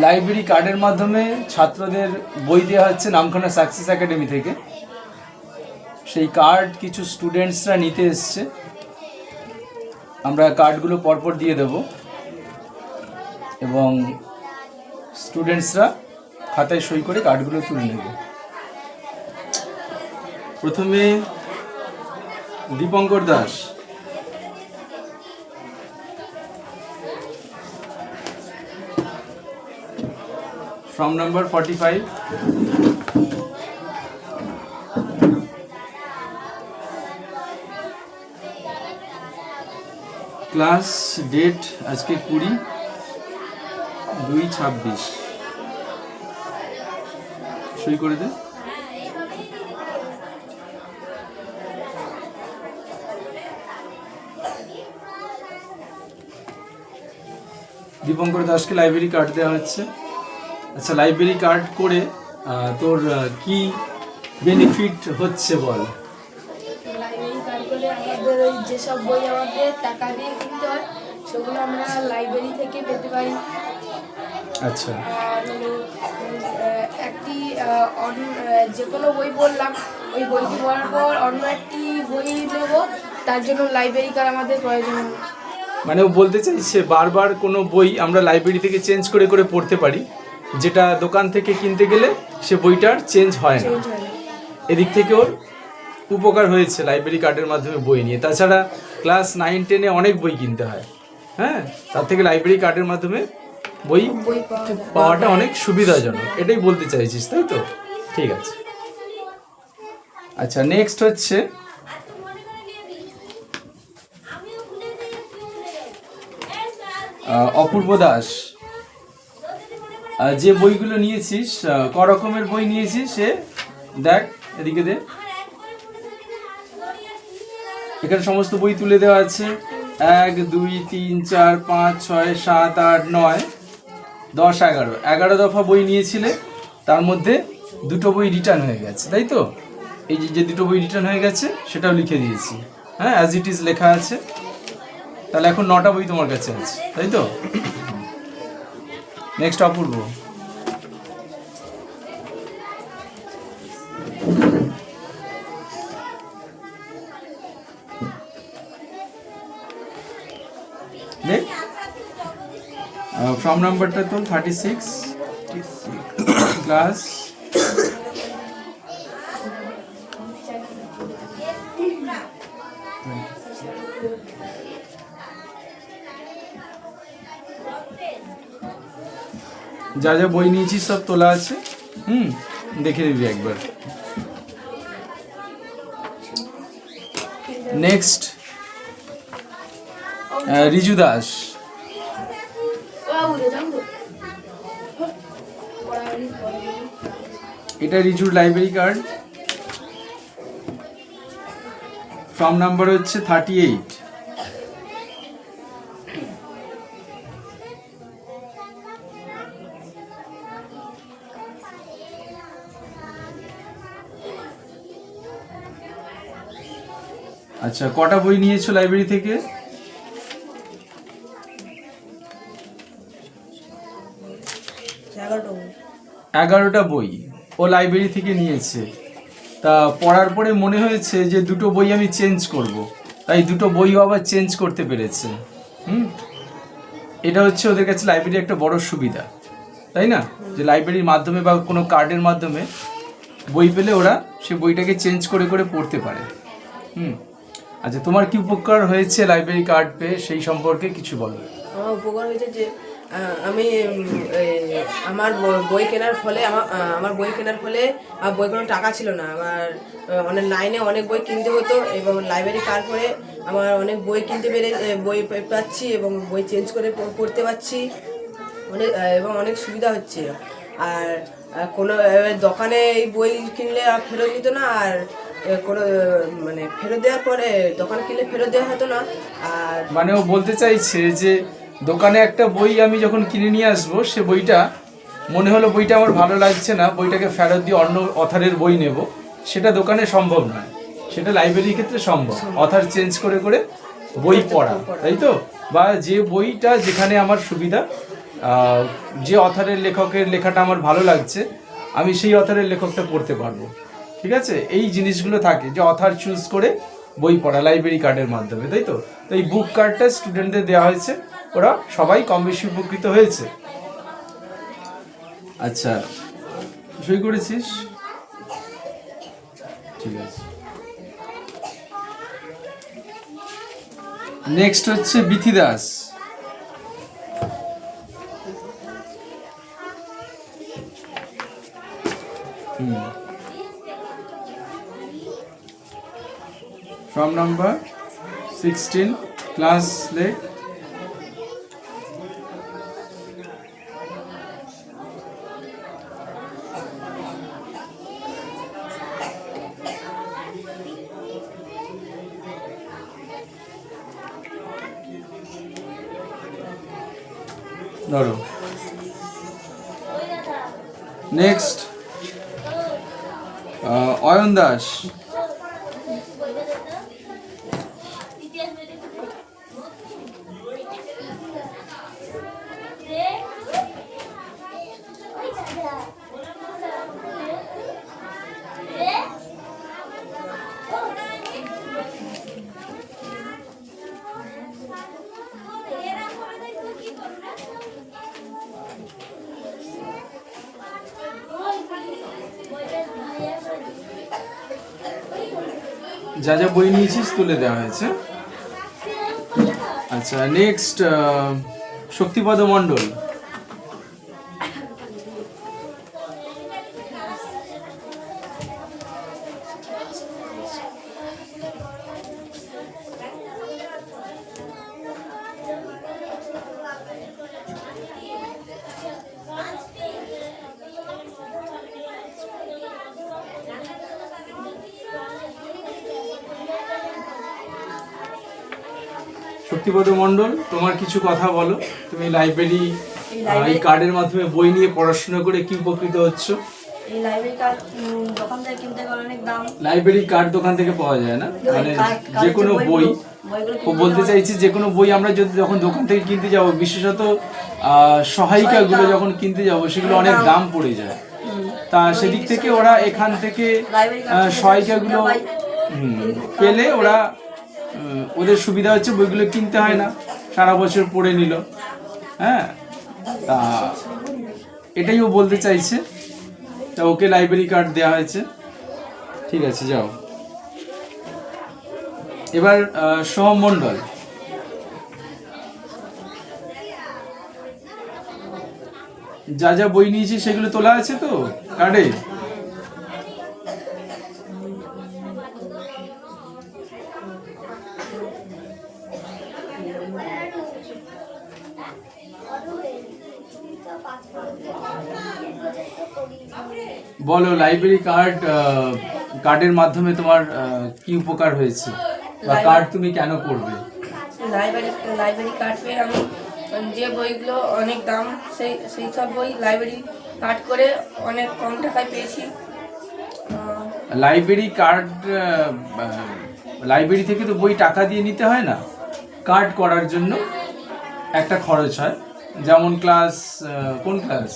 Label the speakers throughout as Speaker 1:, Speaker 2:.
Speaker 1: Library কার্ডের মাধ্যমে ছাত্রদের বই দেওয়া হচ্ছে নামখানা সাকসেস একাডেমি থেকে। সেই কার্ড কিছু স্টুডেন্টসরা নিতে এসছে, আমরা কার্ডগুলো পরপর দিয়ে দেব এবং স্টুডেন্টসরা খাতায় সই করে কার্ডগুলো তুলে নেবে। প্রথমে Dipankar Das, from number 45, class date আজকে 20/2/26, সই করে দে। দীপঙ্কর দাসকে লাইব্রেরি কার্ড দেওয়া হচ্ছে। আচ্ছা, লাইব্রেরি কার্ড করে তোর কি বেনিফিট হচ্ছে বল?
Speaker 2: লাইব্রেরি কার্ড করে আমাদের ওই যেসব বই আমাদের টাকা দিয়ে কিনতে হয় সেগুলো আমরা লাইব্রেরি থেকে পেতে পারি।
Speaker 1: আচ্ছা,
Speaker 2: আর একটি যে কোনো বই বললাম, ওই বইটি পড়ার পর অন্য একটি বই নেব, তার জন্য লাইব্রেরি কার্ড আমাদের প্রয়োজন।
Speaker 1: মানে ও বলতে চাইছে বারবার কোনো বই আমরা লাইব্রেরি থেকে চেঞ্জ করে করে পড়তে পারি, যেটা দোকান থেকে কিনতে গেলে সে বইটার চেঞ্জ হয় না। এদিক থেকে ওর উপকার হয়েছে লাইব্রেরি কার্ডের মাধ্যমে বই নিয়ে। তাছাড়া ক্লাস 9-10-এ অনেক বই কিনতে হয়, হ্যাঁ, তার থেকে লাইব্রেরি কার্ডের মাধ্যমে বই পাওয়াটা অনেক সুবিধাজনক, এটাই বলতে চাইছিস তাই তো? ঠিক আছে। আচ্ছা, নেক্সট হচ্ছে অপূর্ব দাস। যে বইগুলো নিয়েছিস, ক রকমের বই নিয়েছিস সে দেখ, এদিকে দে। এখানে সমস্ত বই তুলে দেওয়া আছে। 1 2 3 4 5 6 7 8 9 10 11 11 দফা বই নিয়েছিলে, তার মধ্যে দুটো বই রিটার্ন হয়ে গেছে তাই তো? এই যে দুটো বই রিটার্ন হয়ে গেছে সেটাও লিখে দিয়েছি, হ্যাঁ, অ্যাজ ইট ইজ লেখা আছে। তাহলে এখন 9টা বই তোমার কাছে আছে তাই তো? নেক্সট অপূর্ব। ফর্ম নাম্বারটা তো 36, ক্লাস যা যা বই নিয়েছিস সব তোলা আছে, দেখে নিবি একবার। নেক্সট রিজু দাস। এটা রিজুর লাইব্রেরি কার্ড, ফর্ম নাম্বার হচ্ছে 38। আচ্ছা, কটা বই নিয়েছো লাইব্রেরি থেকে? 11টা বই ও লাইব্রেরি থেকে নিয়েছে। তা পড়ার পরে মনে হয়েছে যে দুটো বই আমি চেঞ্জ করব, তাই দুটো বইও আবার চেঞ্জ করতে পেরেছে। এটা হচ্ছে ওদের কাছে লাইব্রেরি একটা বড় সুবিধা, তাই না? যে লাইব্রেরির মাধ্যমে বা কোনো কার্ডের মাধ্যমে বই পেলে ওরা সে বইটাকে চেঞ্জ করে করে পড়তে পারে। আচ্ছা, তোমার কি উপকার হয়েছে লাইব্রেরি কার্ড পেয়ে, সেই সম্পর্কে কিছু বলো।
Speaker 3: আমার উপকার হয়েছে যে আমি আমার বই কেনার ফলে আমার বই কোনো টাকা ছিল না। আমার অনেক লাইনে অনেক বই কিনতে হতো এবং লাইব্রেরি কার্ড করে আমার অনেক বই কিনতে বই পাচ্ছি এবং বই চেঞ্জ করে পড়তে পারছি এবং অনেক সুবিধা হচ্ছে। আর কোনো দোকানে এই বই কিনলে ফেরত নিত না, আর কোনো মানে ফেরত দেওয়ার পরে দোকানে কিনলে ফেরত দেওয়া হতো না। আর
Speaker 1: মানে ও বলতে চাইছে যে দোকানে একটা বই আমি যখন কিনে নিয়ে আসবো, সে বইটা মনে হলো বইটা আমার ভালো লাগছে না, বইটাকে ফেরত দিয়ে অন্য অথারের বই নেব, সেটা দোকানে সম্ভব নয়, সেটা লাইব্রেরির ক্ষেত্রে সম্ভব। অথার চেঞ্জ করে করে বই পড়া, তাই তো? বা যে বইটা যেখানে আমার সুবিধা যে অথরের লেখকের লেখাটা আমার ভালো লাগছে আমি সেই অথরের লেখকটা পড়তে পারবো। ঠিক আছে, এই জিনিসগুলো থাকে যে অথর চুজ করে বই পড়া লাইব্রেরি কার্ডের মাধ্যমে, তাই তো? তো এই বুক কার্ডটা স্টুডেন্টদের দেওয়া হয়েছে, ওরা সবাই কম বেশি উপকৃত হয়েছে। আচ্ছা, সই করেছিস? ঠিক আছে। নেক্সট হচ্ছে Bithi Das. Form number 16 class লেখ। ধরো। নেক্সট অয়ন দাস। যা যা বই নিয়েছিস তুলে দেওয়া হয়েছে। আচ্ছা, নেক্সট শক্তিপদ মণ্ডল। শক্তিপদ মণ্ডল, তোমার কিছু কথা বলো। তুমি লাইব্রেরি এই কার্ডের মাধ্যমে বই নিয়ে পড়াশোনা করে কি উপকৃত হচ্ছ?
Speaker 4: এই লাইব্রেরি কার্ড দোকান থেকে কিনতে গেলে অনেক দাম।
Speaker 1: লাইব্রেরি কার্ড দোকান থেকে পাওয়া যায় না, মানে যে কোনো বই। ও বলতে চাইছি যে কোনো বই আমরা যদি যখন দোকান থেকে কিনতে যাব, বিশেষত সহায়িকাগুলো যখন কিনতে যাব, সেগুলো অনেক দাম পড়ে যায়। তা সেদিক থেকে ওরা এখান থেকে সহায়িকাগুলো পেলে ওরা ওদের সুবিধা হচ্ছে, বইগুলো কিনতে হয় না, সারা বছর পড়ে নিল। হ্যাঁ, তা এটাই ও বলতে চাইছে। তা ওকে লাইব্রেরি কার্ড দেওয়া হয়েছে। ঠিক আছে, যাও। এবার সোহম মণ্ডল। যা যা বই নিয়েছি সেগুলো তোলা আছে তো কার্ডে? বলো, লাইব্রেরি কার্ডের মাধ্যমে তোমার কি উপকার হয়েছে, বা কার্ড তুমি কেন করবে?
Speaker 2: লাইব্রেরি কার্ড পেয়ে আমি যে বইগুলো অনেক দাম, সেই সব বই লাইব্রেরি কার্ড করে অনেক কম টাকায় পেয়েছি।
Speaker 1: লাইব্রেরি কার্ড, লাইব্রেরি থেকে তো বই টাকা দিয়ে নিতে হয় না, কার্ড করার জন্য একটা খরচ হয়। যেমন কোন ক্লাস?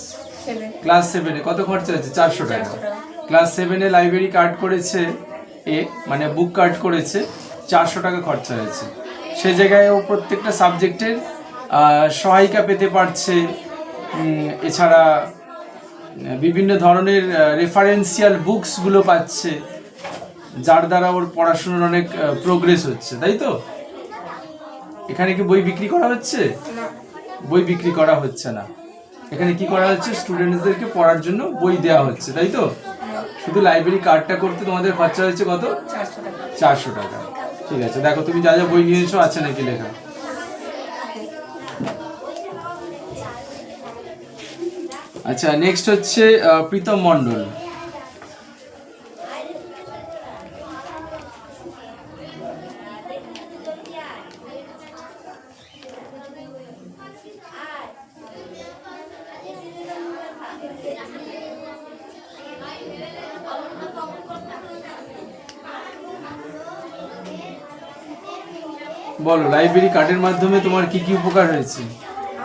Speaker 1: ক্লাস 7-এ কত খরচা হচ্ছে? 400 টাকা। ক্লাস 7-এ লাইব্রেরি কার্ড করেছে, মানে বুক কার্ড করেছে, 400 টাকা খরচা হয়েছে। সে জায়গায় ও প্রত্যেকটা সাবজেক্টের সহায়িকা পেতে পারছে। এছাড়া বিভিন্ন ধরনের রেফারেন্সিয়াল বুকসগুলো পাচ্ছে, যার দ্বারা ওর পড়াশোনার অনেক প্রোগ্রেস হচ্ছে, তাই তো? এখানে কি বই বিক্রি করা হচ্ছে? বই বিক্রি করা হচ্ছে না। এখানে কি করা হচ্ছে? স্টুডেন্টসদেরকে পড়ার জন্য বই দেওয়া হচ্ছে, তাই তো? শুধু লাইব্রেরি কার্ডটা করতে তোমাদের খরচা হচ্ছে কত? 400 টাকা। ঠিক আছে, দেখো তুমি যা যা বই নিয়েছো আছে নাকি লেখা। আচ্ছা, নেক্সট হচ্ছে প্রীতম মণ্ডল। বলো, লাইব্রেরি কার্ডের মাধ্যমে তোমার কি কি উপকার হয়েছে?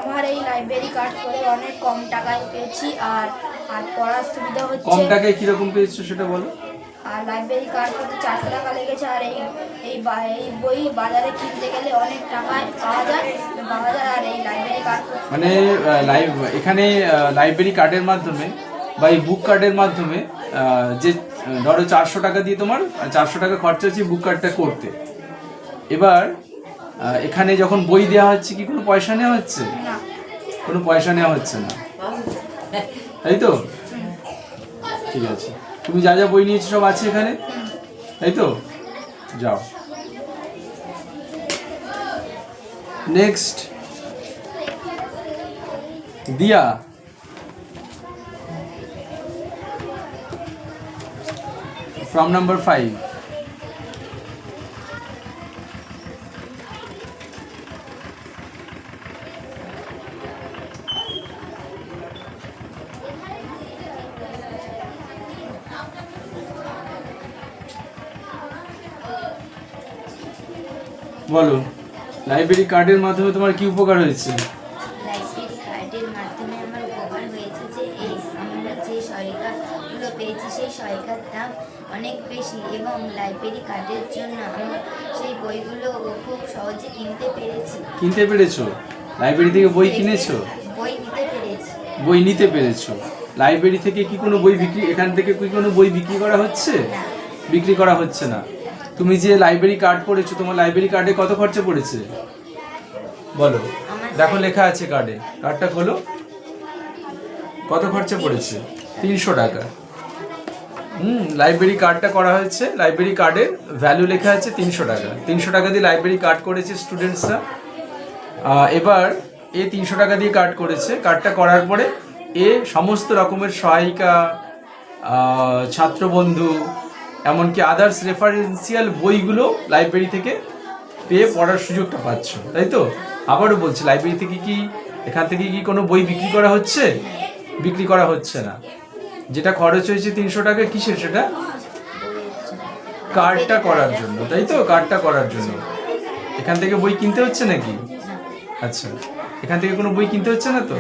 Speaker 2: আমার এই লাইব্রেরি কার্ড করে অনেক কম টাকায় পেয়েছি। আর আর পড়ার সুবিধা
Speaker 1: কম
Speaker 2: হচ্ছে।
Speaker 1: টাকায় কিরকম পেয়েছো সেটা বলো।
Speaker 2: আর লাইব্রেরি কার্ড করতে 400 টাকা লেগেছে। আর এই বই বাজারে কিনতে গেলে অনেক টাকায় পাওয়া যায়। আর এই লাইব্রেরি কার্ড
Speaker 1: মানে এখানে লাইব্রেরি কার্ডের মাধ্যমে বা এই বুক কার্ডের মাধ্যমে যে ধরো 400 টাকা দিয়ে তোমার 400 টাকা খরচা হচ্ছে বুক কার্ডটা করতে। এবার এখানে যখন বই দেওয়া হচ্ছে কি কোনো পয়সা নেওয়া হচ্ছে?
Speaker 2: না,
Speaker 1: কোনো পয়সা নেওয়া হচ্ছে না, তাই তো? ঠিক আছে, তুমি যা যা বই নিয়েছো সব আছে এখানে, তাই তো? যাও। নেক্সট দিয়া। From number 5. বলো, লাইব্রেরি কার্ডের মাধ্যমে তোমার কি উপকার হয়েছে?
Speaker 5: লাইব্রেরি কার্ডের মাধ্যমে আমার উপকার হয়েছে যে আমরা যে সহায়িকাগুলো পেয়েছি সেই সহায়িকার দাম অনেক বেশি, এবং লাইব্রেরি কার্ডের জন্য আমরা সেই বইগুলো খুব সহজে কিনতে পেরেছি।
Speaker 1: কিনতে পেরেছো? লাইব্রেরি থেকে বই কিনেছো?
Speaker 5: বই নিতে পেরেছি।
Speaker 1: বই নিতে পেরেছো। লাইব্রেরি থেকে কি কোনো বই বিক্রি, এখান থেকে কি কোনো বই বিক্রি করা হচ্ছে?
Speaker 5: না।
Speaker 1: বিক্রি করা হচ্ছে না। তুমি যে লাইব্রেরি কার্ড করেছো, তোমার লাইব্রেরি কার্ডে কত খরচা পড়েছে বলো? দেখো লেখা আছে কার্ডে, কার্ডটা খোলো। কত খরচা পড়েছে? 300 টাকা। লাইব্রেরি কার্ডটা করা হয়েছে, লাইব্রেরি কার্ডের ভ্যালু লেখা আছে 300 টাকা। 300 টাকা দিয়ে লাইব্রেরি কার্ড করেছে স্টুডেন্টসরা। এবার 300 টাকা দিয়ে কার্ড করেছে। কার্ডটা করার পরে সমস্ত রকমের সহায়িকা, ছাত্রবন্ধু, এমনকি আদার্স রেফারেন্সিয়াল বইগুলো লাইব্রেরি থেকে পেয়ে পড়ার সুযোগটা পাচ্ছ, তাই তো? আবারও বলছি, লাইব্রেরি থেকে কি, এখান থেকে কি কোনো বই বিক্রি করা হচ্ছে? বিক্রি করা হচ্ছে না। যেটা খরচ হয়েছে 300 টাকা, কিসের সেটা? কার্ডটা করার জন্য, তাই তো? কার্ডটা করার জন্য। এখান থেকে বই কিনতে হচ্ছে নাকি? আচ্ছা, এখান থেকে কোনো বই কিনতে হচ্ছে না তো?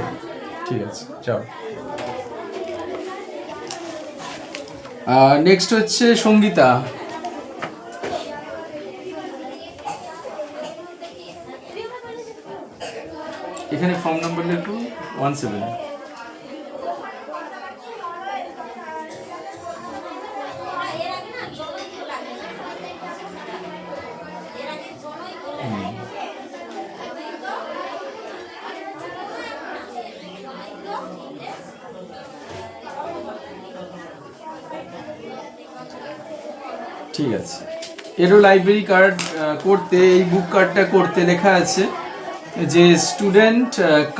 Speaker 1: ঠিক আছে, যাও। নেক্সট হচ্ছে সঙ্গীতা। এখানে ফর্ম নাম্বার লেখো 17। ঠিক আছে, এরও লাইব্রেরি কার্ড করতে, এই বুক কার্ডটা করতে লেখা আছে যে student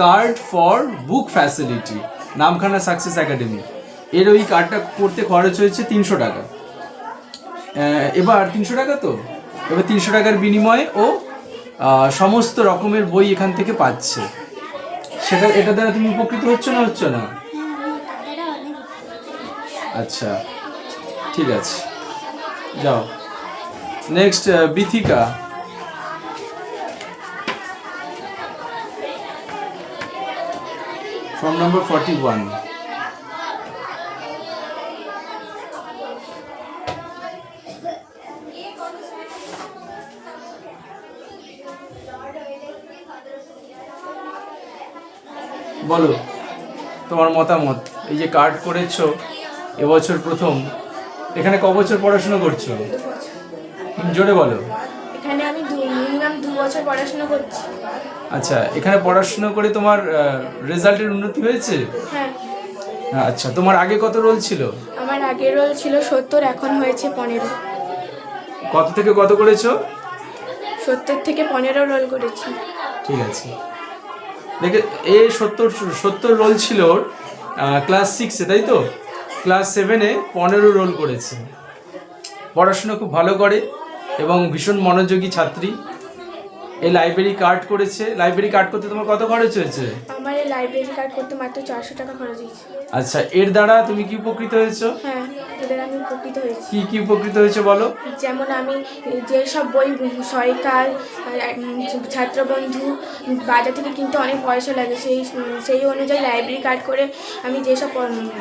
Speaker 1: card for book facility, Namkhana success academy. এর ওই কার্ডটা করতে খরচ হয়েছে 300 টাকা। এবার 300 টাকা তো, এবার 300 টাকার বিনিময়ে ও সমস্ত রকমের বই এখান থেকে পাচ্ছে। এটা দ্বারা তুমি উপকৃত হচ্ছ না, হচ্ছ না? আচ্ছা, ঠিক আছে, যাও। নেক্সট বিথিকা। Form number 41। বলো তোমার মতামত। এই যে কার্ড করেছো এবছর প্রথম, এখানে ক বছর পড়াশোনা করছো? জোরে বলো।
Speaker 2: এখানে আমি মিনিমাম 2 বছর পড়াশোনা করছি।
Speaker 1: আচ্ছা, এখানে পড়াশোনা করে তোমার রেজাল্টের উন্নতি হয়েছে?
Speaker 2: হ্যাঁ।
Speaker 1: আচ্ছা, তোমার আগে কত রোল ছিল?
Speaker 2: আমার আগের রোল ছিল 70, এখন হয়েছে 15।
Speaker 1: কত থেকে কত করেছো?
Speaker 2: 70 থেকে 15 রোল করেছি।
Speaker 1: ঠিক আছে, দেখে 70 রোল ছিল ক্লাস 6-এ, তাই তো? ক্লাস 7-এ 15 রোল করেছে। পড়াশোনা খুব ভালো করে এবং ভীষণ মনোযোগী ছাত্রী। এই লাইব্রেরি কার্ড করেছে। লাইব্রেরি কার্ড করতে তোমার কত খরচ হয়েছে?
Speaker 2: আমার এই লাইব্রেরি কার্ড করতে মাত্র 400 টাকা খরচ হয়েছে।
Speaker 1: আচ্ছা, এর দ্বারা তুমি কি উপকৃত হয়েছো?
Speaker 2: হ্যাঁ, এদের আমি উপকৃত হয়েছি।
Speaker 1: কি কি উপকৃত হয়েছে বলো?
Speaker 2: যেমন আমি যেসব বই সরকার ছাত্রবন্ধু বাজার থেকে কিনতে অনেক পয়সা লাগে, সেই অনুযায়ী লাইব্রেরি কার্ড করে আমি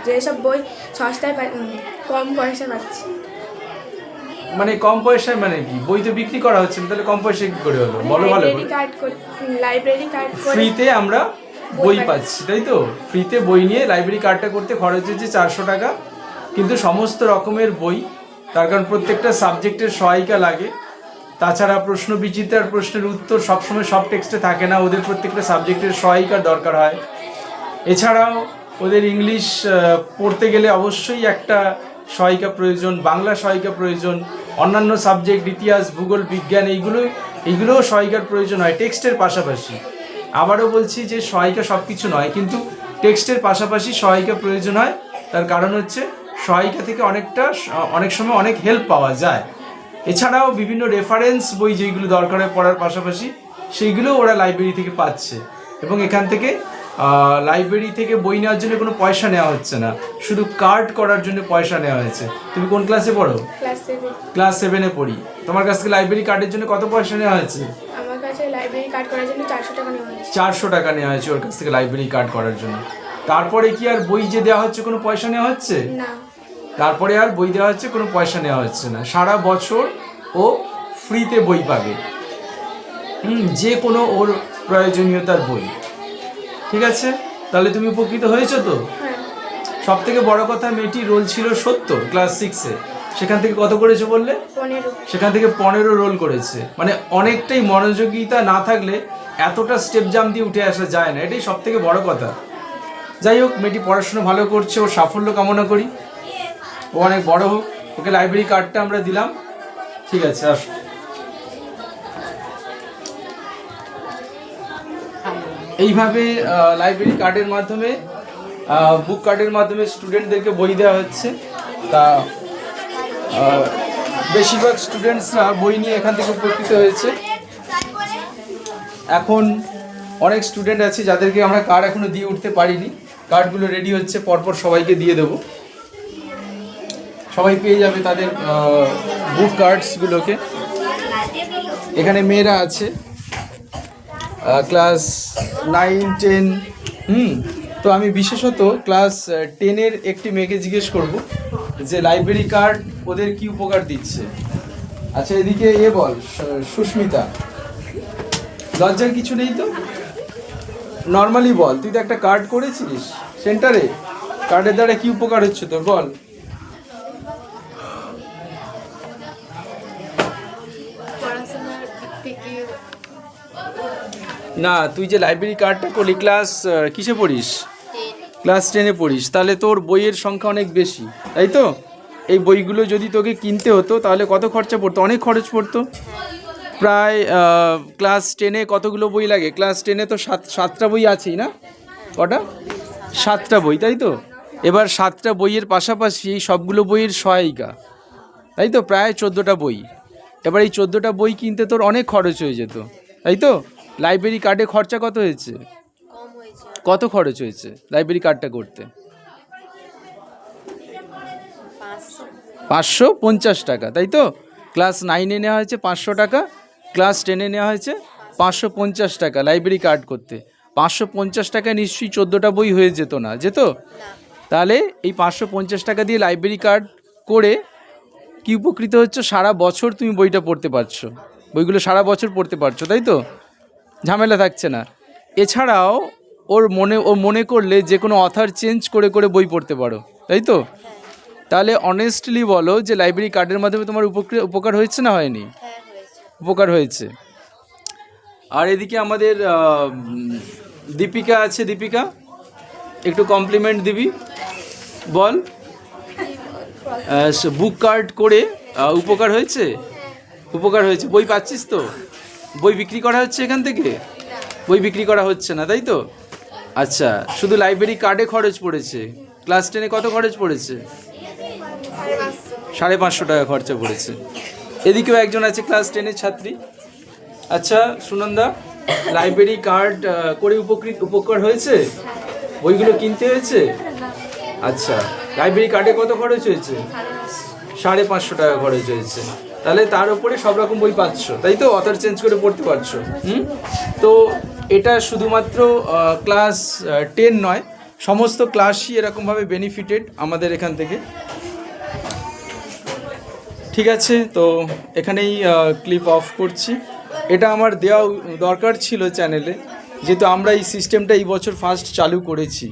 Speaker 2: যেসব বই সস্তায় কম পয়সা পাচ্ছি।
Speaker 1: মানে কম পয়সায় মানে কি? বই তো বিক্রি করা হচ্ছে না, তাহলে কম পয়সায় কি করে হলো বলো? ভালো
Speaker 2: লাইব্রেরি কার্ড
Speaker 1: ফ্রিতে আমরা বই পাচ্ছি, তাই তো? ফ্রিতে বই নিয়ে লাইব্রেরি কার্ডটা করতে খরচ হচ্ছে 400 টাকা, কিন্তু সমস্ত রকমের বই, তার কারণ প্রত্যেকটা সাবজেক্টের সহায়িকা লাগে। তাছাড়া প্রশ্ন বিচিত্রার প্রশ্নের উত্তর সবসময় সব টেক্সটে থাকে না, ওদের প্রত্যেকটা সাবজেক্টের সহায়িকার দরকার হয়। এছাড়াও ওদের ইংলিশ পড়তে গেলে অবশ্যই একটা সহায়িকা প্রয়োজন, বাংলা সহায়িকা প্রয়োজন, অন্যান্য সাবজেক্ট ইতিহাস, ভূগোল, বিজ্ঞান এইগুলোও সহায়িকার প্রয়োজন হয় টেক্সটের পাশাপাশি। আবারও বলছি যে সহায়িকা সব কিছু নয়, কিন্তু টেক্সটের পাশাপাশি সহায়িকা প্রয়োজন হয়। তার কারণ হচ্ছে সহায়িকা থেকে অনেক সময় অনেক হেল্প পাওয়া যায়। এছাড়াও বিভিন্ন রেফারেন্স বই যেগুলো দরকার হয় পড়ার পাশাপাশি, সেইগুলোও ওরা লাইব্রেরি থেকে পাচ্ছে। এবং এখান থেকে লাইব্রেরি থেকে বই নেওয়ার জন্য কোনো পয়সা নেওয়া হচ্ছে না, শুধু কার্ড করার জন্য পয়সা নেওয়া হয়েছে। তুমি কোন ক্লাসে পড়ো? ক্লাস 7-এ পড়ি। তোমার কাছ থেকে লাইব্রেরি কার্ডের জন্য কত পয়সা নেওয়া হয়েছে?
Speaker 2: আমার কাছে লাইব্রেরি কার্ড করার জন্য 400 টাকা নেওয়া হয়েছে। 400
Speaker 1: টাকা নেওয়া হয়েছে ওর কাছ থেকে লাইব্রেরি কার্ড করার জন্য। তারপরে কি আর বই যে দেওয়া হচ্ছে কোনো পয়সা নেওয়া হচ্ছে
Speaker 2: না?
Speaker 1: তারপরে আর বই দেওয়া হচ্ছে কোনো পয়সা নেওয়া হচ্ছে না। সারা বছর ও ফ্রিতে বই পাবে, যে কোনো ওর প্রয়োজনীয়তার বই। ঠিক আছে, তাহলে তুমি উপকৃত হয়েছো তো? সব থেকে বড় কথা, মেয়েটির রোল ছিল 70 ক্লাস 6-এ, সেখান থেকে কত করেছে বললে?
Speaker 2: 15।
Speaker 1: সেখান থেকে 15 রোল করেছে। মানে অনেকটাই মনোযোগিতা না থাকলে এতটা স্টেপ জাম্প দিয়ে উঠে আসা যায় না, এটাই সব থেকে বড় কথা। যাই হোক, মেয়েটি পড়াশোনা ভালো করছে, ওর সাফল্য কামনা করি, ও অনেক বড় হোক। ওকে লাইব্রেরি কার্ডটা আমরা দিলাম। ঠিক আছে, আসো। এইভাবে লাইব্রেরি কার্ডের মাধ্যমে, বুক কার্ডের মাধ্যমে স্টুডেন্টদেরকে বই দেওয়া হচ্ছে। তা বেশিরভাগ স্টুডেন্টসরা বই নিয়ে এখান থেকে উপকৃত হয়েছে। এখন অনেক স্টুডেন্ট আছে যাদেরকে আমরা কার্ড এখনও দিয়ে উঠতে পারিনি, কার্ডগুলো রেডি হচ্ছে, পরপর সবাইকে দিয়ে দেবো। সবাই পেয়ে যাবে তাদের বুক কার্ডসগুলোকে। এখানে মেয়েরা আছে ক্লাস 9, 10। তো আমি বিশেষত ক্লাস 10-এর একটি মেয়েকে জিজ্ঞেস করব যে লাইব্রেরি কার্ড ওদের কি উপকার দিচ্ছে। আচ্ছা, এদিকে বল সুস্মিতা, লজ্জার কিছু নেই তো? নর্মালি বল, তুই তো একটা কার্ড করেছিস সেন্টারে, কার্ডের দ্বারা কি উপকার হচ্ছে তোর বল? না, তুই যে লাইব্রেরি কার্ডটা করলি, ক্লাস কিসে পড়িস? ক্লাস 10-এ পড়িস, তাহলে তোর বইয়ের সংখ্যা অনেক বেশি, তাই তো? এই বইগুলো যদি তোকে কিনতে হতো তাহলে কত খরচা পড়তো? অনেক খরচ পড়তো। প্রায় ক্লাস 10-এ কতগুলো বই লাগে? ক্লাস 10-এ তো 7টা বই আছেই না? কটা? 7টা বই, তাই তো? এবার 7টা বইয়ের পাশাপাশি এই সবগুলো বইয়ের সহায়িকা, তাই তো? প্রায় 14টা বই। এবার এই 14টা বই কিনতে তোর অনেক খরচ হয়ে যেত, তাই তো? লাইব্রেরি কার্ডে খরচা কত হয়েছে? কত খরচ হয়েছে লাইব্রেরি কার্ডটা করতে? 550 টাকা, তাই তো? ক্লাস 9-এ নেওয়া হয়েছে 500 টাকা, ক্লাস 10-এ নেওয়া হয়েছে 550 টাকা লাইব্রেরি কার্ড করতে। 550 টাকায় নিশ্চয়ই 14টা বই হয়ে যেত না, যেত? তাহলে এই 550 টাকা দিয়ে লাইব্রেরি কার্ড করে কি উপকৃত হচ্ছে? সারা বছর তুমি বইটা পড়তে পারছো, বইগুলো সারা বছর পড়তে পারছো, তাই তো? ঝামেলা থাকছে না। এছাড়াও ও মনে করলে যে কোনো অথার চেঞ্জ করে করে বই পড়তে পারো, তাই তো? তাহলে অনেস্টলি বলো যে লাইব্রেরি কার্ডের মাধ্যমে তোমার উপকার হয়েছে না হয়নি? উপকার হয়েছে। আর এদিকে আমাদের দীপিকা আছে, দীপিকা একটু কমপ্লিমেন্ট দিবি, বল। বুক কার্ড করে উপকার হয়েছে? উপকার হয়েছে। বই পাচ্ছিস তো? বই বিক্রি করা হচ্ছে এখান থেকে? বই বিক্রি করা হচ্ছে না, তাই তো? আচ্ছা, শুধু লাইব্রেরি কার্ডে খরচ পড়েছে। ক্লাস 10-এ কত খরচ পড়েছে? 550 টাকা খরচা পড়েছে। এদিকেও একজন আছে ক্লাস 10-এর ছাত্রী। আচ্ছা সুনন্দা, লাইব্রেরি কার্ড করে উপকার হয়েছে? বইগুলো কিনতে হয়েছে? আচ্ছা, লাইব্রেরি কার্ডে কত খরচ হয়েছে? 550 টাকা খরচ হয়েছে। তাহলে তার উপরে সব রকম বই পাচ্ছ, তাই তো? অথর চেঞ্জ করে পড়তে পারছো। তো এটা শুধুমাত্র ক্লাস 10 নয়, সমস্ত ক্লাসই এরকমভাবে বেনিফিটেড আমাদের এখান থেকে। ঠিক আছে, তো এখানেই ক্লিপ অফ করছি। এটা আমার দেওয়া দরকার ছিল চ্যানেলে, যেহেতু আমরা এই সিস্টেমটা এই বছর ফার্স্ট চালু করেছি।